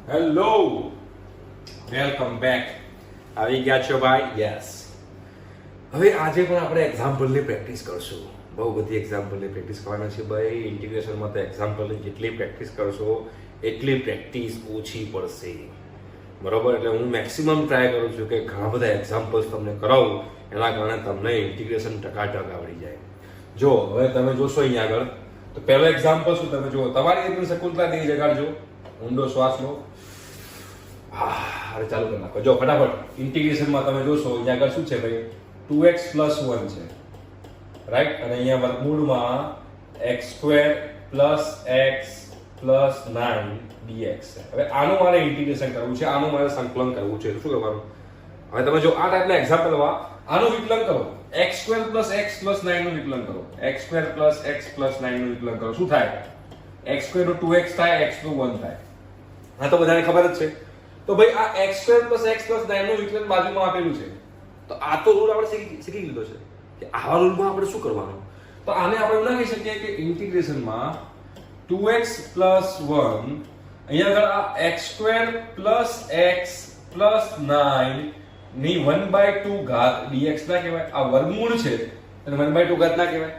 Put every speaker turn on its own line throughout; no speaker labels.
Hello, welcome back. આવી ગયા છો ભાઈ? યસ. હવે આજે પણ આપણે એક્ઝામ્પલની પ્રેક્ટિસ કરશું. બહુ બધી એક્ઝામ્પલની પ્રેક્ટિસ કરવાના છે ભાઈ. ઇન્ટિગ્રેશનમાં તો એક્ઝામ્પલની જેટલી પ્રેક્ટિસ કરશો એટલી પ્રેક્ટિસ ઓછી પડશે, બરોબર? એટલે હું મેક્સિમમ ટ્રાય કરું છું કે ઘણા બધા એક્ઝામ્પલ્સ તમને કરાવું, એના કારણે તમને ઇન્ટિગ્રેશન ટકાટક આવડી જાય. જો હવે તમે જોશો અહીંયા આગળ, તો પહેલો એક્ઝામ્પલ શું તમે જુઓ, તમારી રીતની શકુંતલા દેવી જગાડજો, ઊંડો શ્વાસ લો. અરે ચાલુ કરી નાખો. જો ફટાફટ ઇન્ટિગ્રેશનમાં તમે જોશો અહીંયા આગળ શું છે ભાઈ, 2x + 1 છે, રાઈટ? અને અહીંયા વર્ગમૂળમાં x² + x + 9 dx છે. હવે આનું મારે ઇન્ટિગ્રેશન કરવું છે, આનું મારે સંકલન કરવું છે. તો શું કરવાનું? હવે તમે જો આ ટાઈપના એક્ઝામ્પલમાં આનું વિકલન કરો, x² + x + 9 નું વિકલન કરો, x² + x + 9 નું વિકલન કરો. શું થાય? x² નું 2x થાય, x નું 1 થાય. હા, તો બધાને ખબર જ છે. તો ભાઈ આ x² + x + 9 નું વિકલન બાજુમાં આપેલું છે. તો આ તો રૂલ આપણે શીખી લીધો છે કે આવા રૂલમાં આપણે શું કરવાનું. તો આને આપણે એવું ના કહી શકીએ કે ઇન્ટિગ્રેશનમાં 2x + 1 અહીંયા આગળ આ x² + x + 9 ની 1/2 ઘાત dx ના કહેવાય. આ વર્ગમૂળ છે અને 1/2 ઘાત ના કહેવાય.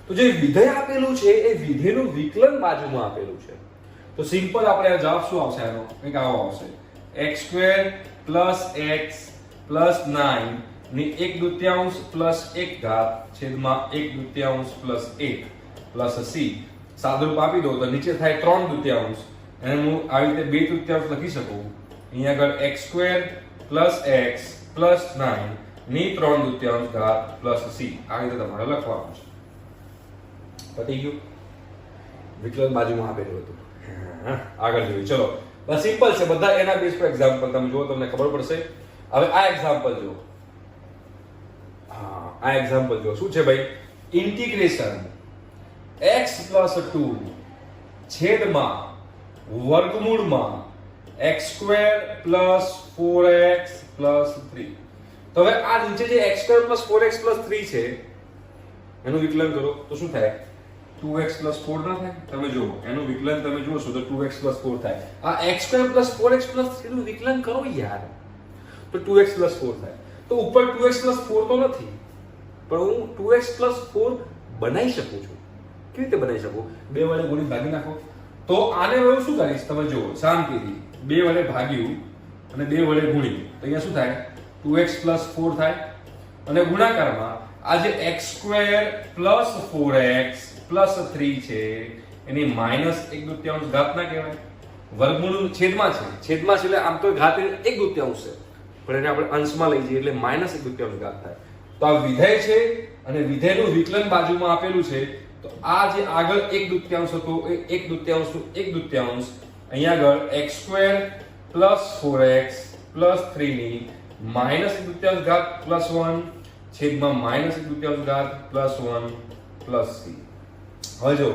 તો જે વિધેય આપેલું છે એ વિધેયનું વિકલન બાજુમાં આપેલું છે. તો સિમ્પલ આપણે આ જવાબ શું આવશે? આનો કંઈક આવો આવશે, x² + x + 9 ની 1/2 + 1 ઘાત છેદમાં 1/2 + 1 + c. સાદુરૂપ આપી દો તો નીચે થાય 3/2, અને હું આવી રીતે 2/3 લખી શકું. અહીંયા આગળ x² + x + 9 ની 3/2 ઘાત + c. આ રીતે તમારે લખવાનું છે. પતી ગયું? વિકલન બાજુમાં આપેલું હતું. આગળ જોઈએ, ચલો. બસ સિમ્પલ છે, બધા એના બેઝ પર એક્ઝામ્પલ તમે જુઓ, તમને ખબર પડશે. હવે આ એક્ઝામ્પલ જુઓ. હા, આ એક્ઝામ્પલ જુઓ. શું છે ભાઈ? ઇન્ટિગ્રેશન x + 2 છેદમાં વર્ગમૂળમાં x² + 4x + 3. તો હવે આ નીચે જે x² + 4x + 3 છે એનું વિકલન કરો તો શું થાય? 2x + 4 ના થાય? તમે જુઓ, એનું વિકલન તમે જોશો તો 2x + 4 થાય. આ x² + 4x + 3 નું વિકલન કરો યાર, તો 2x + 4 થાય. તો ઉપર 2x + 4 તો નથી, પણ હું 2x + 4 બનાવી શકું છું. કેવી રીતે બનાવી શકું? 2 વડે ગુણી ભાગી નાખો. તો આને હું શું કરીશ? તમે જુઓ શાંતિથી, 2 વડે ભાગ્યું અને 2 વડે ગુણ્યું તો અહીંયા શું થાય? 2x + 4 થાય. અને ગુણાકારમાં આ જે x² + 4x + 3 છે એની -1/2 ઘાત ના કહેવાય. વર્ગમૂળ છેદમાં છે, છેદમાં છે એટલે આમ તો ઘાત 1/2 છે, પણ એને આપણે અંશમાં લઈ જઈએ એટલે -1/2 ઘાત થાય. તો આ વિધેય છે અને વિધેયનું વિકલન બાજુમાં આપેલું છે. તો આ જે આગળ 1/2 હતો એ 1/2 નું 1/2 અહીંયા આગળ x² + 4x + 3 ની -1/2 ઘાત +1 છેદમાં -1/2 ઘાત +1 + c. હવે જો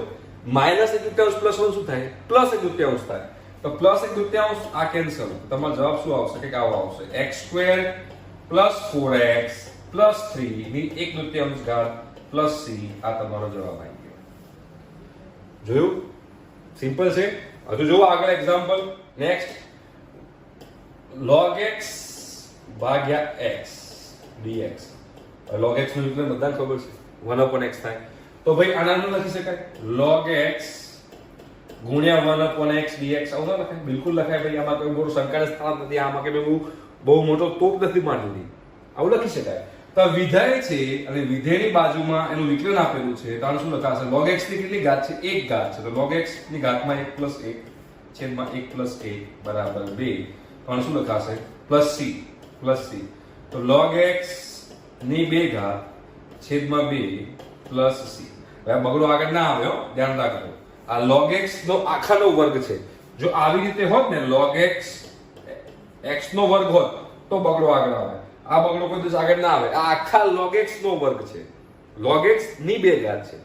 -1/2 + 1 શું થાય? +1/2 થાય. તો +1/2 આ કેન્સલ, તમારો જવાબ શું આવશે? કે આવો આવશે, x² + 4x + 3 ની 1/2 ઘાત + c. આ તમારો જવાબ આવી ગયો. જોયું? સિમ્પલ છે. હજુ જો આગળ example next, log x / x dx. log x નું વિકલન બધાને ખબર છે, 1/x થાય. તો ભાઈ આના નું લખી શકાય log x * 1/x dx. આવું ના લખાય? બિલકુલ લખાય ભાઈ. આમાં કોઈ મોટું શંકાને સ્થાન નથી, આમાં કે બહુ મોટો તોપ નથી માંડી. આવું લખી શકાય. તો વિધેય છે અને વિધેયની બાજુમાં એનું વિકલન આપેલું છે. તો આનું શું લખાશે? log x ની કેટલી ઘાત છે? 1 ઘાત છે. તો log x ની ઘાતમાં 1 + 1 છેદમાં 1 + 1 બરાબર 2. તો આનું શું લખાશે? +c. તો log x ની 2 ઘાત છેદમાં 2 + c. હવે બગડો આગળ ના આવ્યો, ધ્યાન રાખજો. આ log x નો આખાનો વર્ગ છે. જો આવી રીતે હોત ને log x x નો વર્ગ હોત તો બગડો આગળ આવે. આ બગડો કોઈ દિવસ આગળ ના આવે. આ આખા log x નો વર્ગ છે. log x ની 2 ઘાત છે,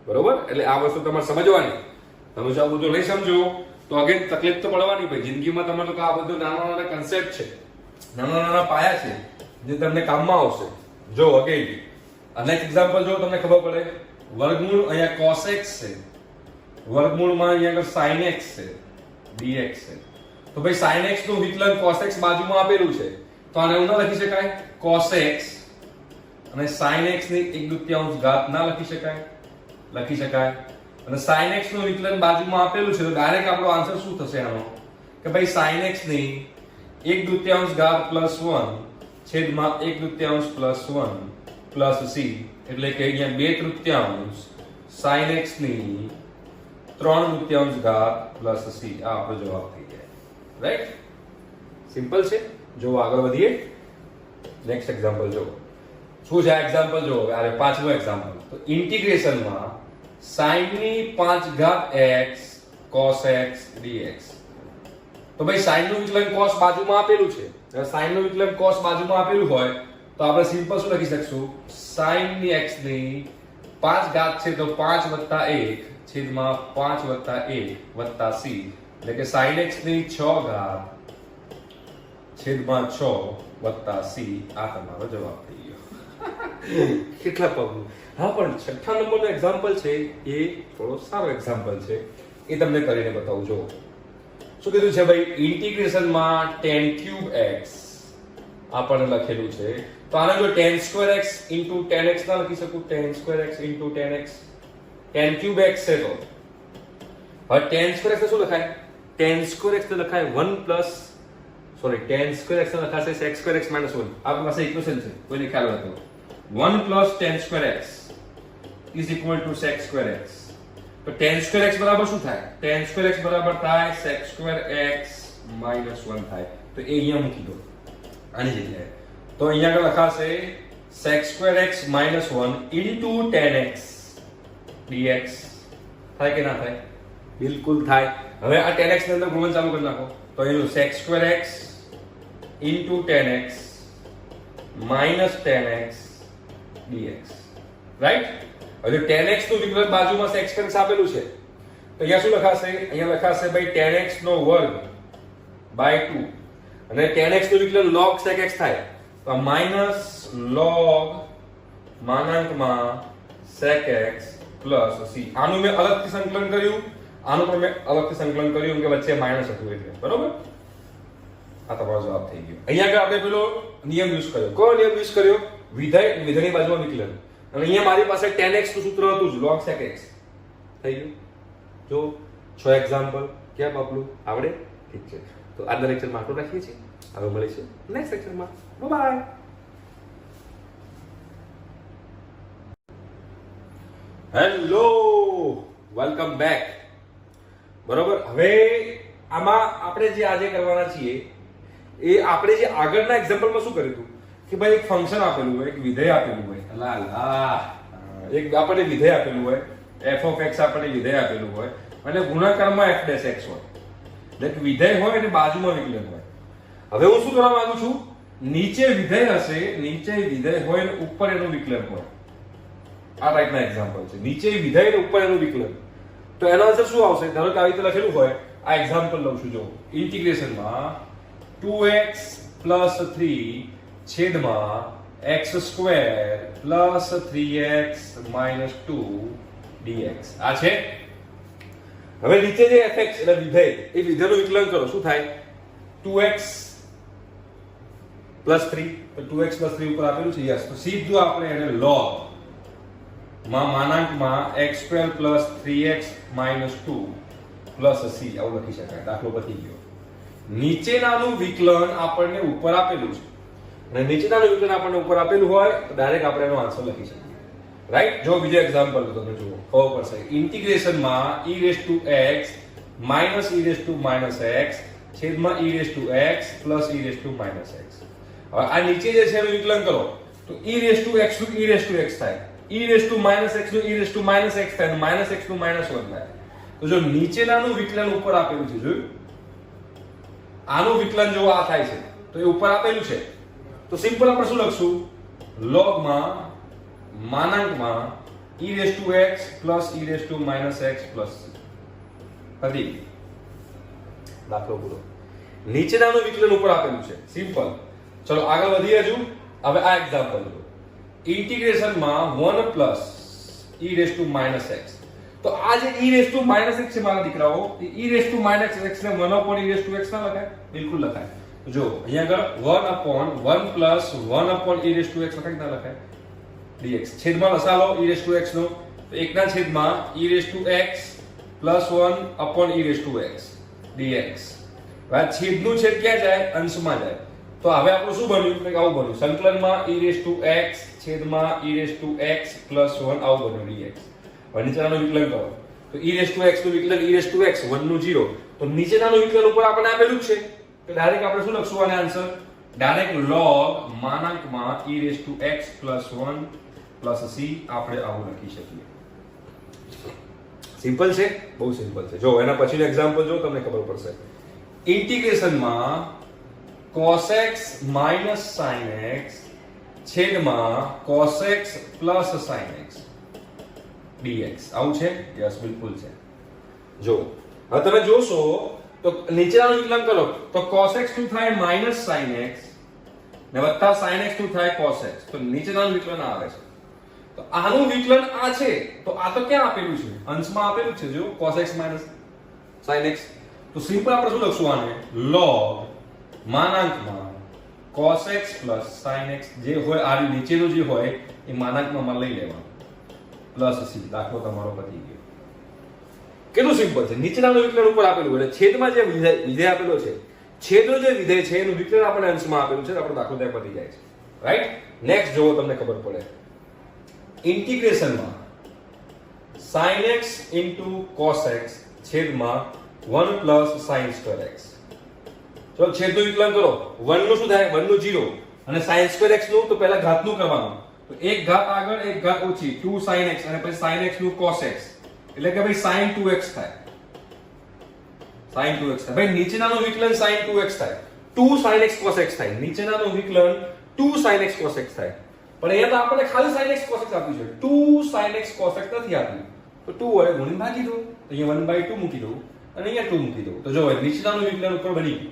બરોબર? એટલે આ વસ્તુ તમારે સમજવાની. તમે જો આ બધું નહીં સમજો તો અગેન તકલીફ તો પડવાની ભાઈ. જિંદગીમાં તમારે તો આ બધું નાના કન્સેપ્ટ છે, નાના પાયા છે જે તમને કામમાં આવશે. જો અગેન નેક્સ્ટ એક્ઝામ્પલ જો તમને ખબર પડે, વર્ગમૂળ અહીંયા cos x છે, વર્ગમૂળમાં અહીંયા આગળ sin x છે, dx છે. તો ભાઈ sin x નું વિકલન cos x બાજુમાં આપેલું છે તો આને એવું ના લખી શકાય cos x અને sin x ની 1/2 ઘાત ના લખી શકાય લખી શકાય અને sin x નું વિકલન બાજુમાં આપેલું છે તો ડાયરેક્ટ આપણો આન્સર શું થશે આનો કે ભાઈ sin x ની 1/2 ઘાત +1 છેદમાં 1/2 +1 પ્લસ c એટલે કે અહીંયા 2/3 sin x ની 3/2 ઘાત પ્લસ c આ આપણો જવાબ થઈ જાય રાઈટ સિમ્પલ છે જો આગળ વધીએ નેક્સ્ટ એક્ઝામ્પલ જો શું છે આ એક્ઝામ્પલ જો અરે પાંચમો એક્ઝામ્પલ તો ઇન્ટિગ્રેશનમાં sin ની 5 ઘાત x cos x dx તો ભાઈ sin નું વિકલન cos બાજુમાં આપેલું છે sin નું વિકલન cos બાજુમાં આપેલું હોય તો આપણે સિમ્પલ શું લખી શકશું sin ની x ની 5 ઘાત છે તો 5 + 1 છેદમાં 5 + 1 + c એટલે કે sin x ની 6 ઘાત છેદમાં 6 + c આ તમારો જવાબ થઈ ગયો કેટલા પગલું હા પણ છઠ્ઠા નંબરનો એક્ઝામ્પલ છે એ થોડો સારો એક્ઝામ્પલ છે એ તમને કરીને બતાવું જો શું કીધું છે ભાઈ ઇન્ટિગ્રેશનમાં tan³ x આપણને લખેલું છે તો આને જો tan² x * tan x ના લખી શકું tan² x * tan x tan³ x છે તો હવે tan² x ને શું લખાય tan² x ને લખાય 1 સોરી tan² x ને લખાશે sec² x - 1 આપણી પાસે ઇક્વેશન છે કોઈને ખ્યાલ હોય તો 1 + tan² x = sec² x તો tan² x બરાબર શું થાય tan² x બરાબર થાય sec² x - 1 થાય તો એ અહીંયા મૂકી દો આની જગ્યાએ તો અહીંયા આગળ લખાશે sec² x - 1 * tan x dx થાય કે ના થાય બિલકુલ થાય હવે આ tan x ની અંદર ગુણન ચાલુ કરી નાખો તો એનું sec² x * tan x - tan x dx right હવે tan x નું વિકલન બાજુમાં sec² x આપેલું છે તો અહીંયા શું લખાશે અહીંયા લખાશે ભાઈ tan x નો વર્ગ / 2 અને tan x નું વિકલન log sec x થાય તો -log sec x + c આનું મેં અલગથી સંકલન કર્યું આનું પણ મેં અલગથી સંકલન કર્યું કે વચ્ચે માઈનસ હતું એટલે બરોબર આ તમારો જવાબ થઈ ગયો અહીંયા આગળ આપણે પેલો નિયમ યુઝ કર્યો કયો નિયમ યુઝ કર્યો વિધેય વિધેયની બાજુમાં વિકલન અને અહીંયા મારી પાસે tan x નું સૂત્ર હતું જ log sec x થઈ ગયું જો 6 એક્ઝામ્પલ કેમ આપલું આવડે ઠીક છે તો આજના લેક્ચરમાં આટલું રાખીએ છીએ હવે મળીશું નેક્સ્ટ લેક્ચરમાં બાય હેલો વેલકમ બેક બરોબર હવે આમાં આપણે જે આજે કરવાના છીએ એ આપણે જે આગળના એક્ઝામ્પલમાં શું કર્યું હતું કે ભાઈ એક ફંક્શન આપેલું હોય એક વિધેય આપેલું હોય એક આપણને વિધેય આપેલું હોય f of x આપણને વિધેય આપેલું હોય અને ગુણાકારમાં f' x હોય એટલે કે વિધેય હોય અને બાજુમાં વિકલન હોય હવે હું શું કરવા માંગુ છું નીચે વિધેય હશે નીચે વિધેય હોય અને ઉપર એનું વિકલન હોય આ ટાઈપના એક્ઝામ્પલ છે નીચે વિધેય અને ઉપર એનું વિકલન તો એનો આન્સર શું આવશે ધારો કે આવી રીતે લખેલું હોય આ એક્ઝામ્પલ લઉં છું જો ઇન્ટિગ્રેશનમાં 2x + 3 છેદમાં x² + 3x - 2 dx આ છે હવે નીચે જે fx એટલે વિધેય એ વિધેયનું વિકલન કરો શું થાય 2x + 3 તો 2x + 3 ઉપર આપેલું છે યસ તો સીધું આપણે એને log x² + 3x - 2 + c આવું લખી શકાય દાખલો પતી ગયો નીચેનાનું વિકલન આપણને ઉપર આપેલું છે અને નીચેનાનું વિકલન આપણને ઉપર આપેલું હોય તો ડાયરેક્ટ આપણે એનો આન્સર લખી શકીએ રાઈટ જો બીજો એક્ઝામ્પલ તમે જુઓ ખબર પડશે ઇન્ટિગ્રેશનમાં e⁻x - x છેદમાં e⁻x + e⁻x હવે આ નીચે જે છે એનું વિકલન કરો તો e⁻x નું e⁻x થાય e⁻x નું e⁻x થાય અને -x નું -1 થાય તો જો નીચેનાનું વિકલન ઉપર આપેલું છે જોયું આનું વિકલન જો આ થાય છે તો એ ઉપર આપેલું છે તો સિમ્પલ આપણે શું લખશું log e⁻x + e⁻x + c હતી દાખલો પૂરો નીચેનાનું વિકલન ઉપર આપેલું છે સિમ્પલ ચલો આગળ વધીએ હજુ હવે આ એક્ઝામ્પલ લો ઇન્ટિગ્રેશનમાં 1 + e⁻x તો આ જે e raise to minus x છે મારા દીકરાઓ, e raise to minus x ને 1 upon e raise to x ના લખાય? બિલકુલ લખાય. જો અહીંયા આગળ 1 upon 1 plus 1 upon e raise to x લખાય કે ના લખાય? dx છેદમાં લસાલો e રેસ ટુ x નો, તો 1 ના છેદમાં e raise to x plus 1 upon e raise to x dx. હવે છેદનું છેદ ક્યાં જાય? અંશમાં જાય. તો હવે આપણું શું બન્યું? કે આવું બન્યું, સંકલનમાં e રેસ ટુ x છેદમાં e raise to x plus 1 આવું બન્યું dx. હવે નીચેનાનું વિકલન કરો તો e રેસ ટુ x નું વિકલન e રેસ ટુ x 1 નું 0, તો નીચેનાનું વિકલન ઉપર આપણને આપેલું જ છે, તો ડાયરેક્ટ આપણે શું લખશું આને answer? Direct log માનાંકમાં e raise to x plus 1 plus c આપણે આવું લખી શકીએ. સિમ્પલ છે, બહુ સિમ્પલ છે. જો એના પછીનું એક્ઝામ્પલ જો તમને ખબર પડશે. ઇન્ટિગ્રેશનમાં cos x minus sin x છેદમાં cos x plus sin x dx આવું છે? યસ, બિલકુલ છે. જો હવે તમે જોશો તો નીચેનાનું વિકલન કરો તો cos x શું થાય? minus sin x ને વત્તા sin x શું થાય? cos x. તો નીચેનાનું વિકલન આવે છે. તો આનું વિકલન આ છે, તો આ તો ક્યાં આપેલું છે? અંશમાં આપેલું છે. જો cos x minus sin x, તો સિમ્પલ આપણે શું લખશું આને? log માનાંકમાં cos x plus sin x જે હોય આ નીચેનું જે હોય એ માનાંકમાં લઈ લેવાનું પ્લસ c. દાખલો તમારો પતી ગયો. કેટલું સિમ્પલ છે. નીચેનાનું વિકલન ઉપર આપેલું એટલે છેદમાં જે વિધેય આપેલો છે, છેદનો જે વિધેય છે એનું વિકલન આપણે અંશમાં આપેલું છે, આપણો દાખલો ત્યાં પતી જાય છે. રાઈટ? નેક્સ્ટ જોવો, તમને ખબર પડે. ઇન્ટિગ્રેશનમાં sin x into cos x છેદમાં 1 plus sin square x. ચલો છેદનું વિકલન કરો. 1 નું શું થાય? 1 નું 0 અને sin square x નું તો પહેલા ઘાતનું કરવાનું. તો એક ઘાત આગળ એક ઘાત ઓછી 2 sin x અને પછી sin x નું cos x એટલે કે ભાઈ sin 2x થાય. sin 2x થાય. ભાઈ નીચેનાનું વિકલન sin 2x થાય. 2 sin x cos x થાય. નીચેનાનું વિકલન 2 sin x cos x થાય. પણ અહીંયા તો આપણે ખાલી sin x cos x આપ્યું છે. 2 sin x cos x નથી આપ્યું. તો 2 વડે ગુણીને ભાગી દો. તો અહીંયા 1/2 મૂકી દો અને અહીંયા 2 મૂકી દો. તો જો નીચેનાનું વિકલન ઉપર બની ગયું.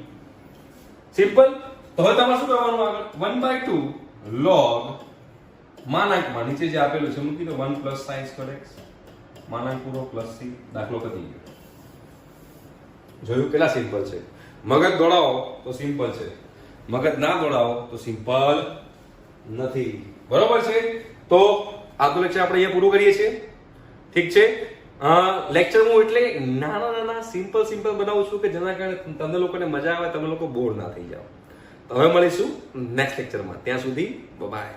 સિમ્પલ. તો હવે તમારે શું કરવાનું આગળ? 1/2 log માનાંકમાં નીચે જે આપેલું છે મૂકી દો 1 plus sin square x માનાંક પૂરો પ્લસ c. દાખલો પતી ગયો. જોયું કેટલા સિમ્પલ છે? મગજ દોડાવો તો સિમ્પલ છે, મગજ ના દોડાવો તો સિમ્પલ નથી. બરોબર છે? તો આજનું લેક્ચર આપણે અહીંયા પૂરું કરીએ છીએ. ઠીક છે? લેક્ચર હું એટલે નાના નાના સિમ્પલ બનાવું છું કે જેના કારણે તમને લોકોને મજા આવે, તમે લોકો બોર ના થઈ જાઓ. તો હવે મળીશું નેક્સ્ટ લેક્ચરમાં. ત્યાં સુધી બાય.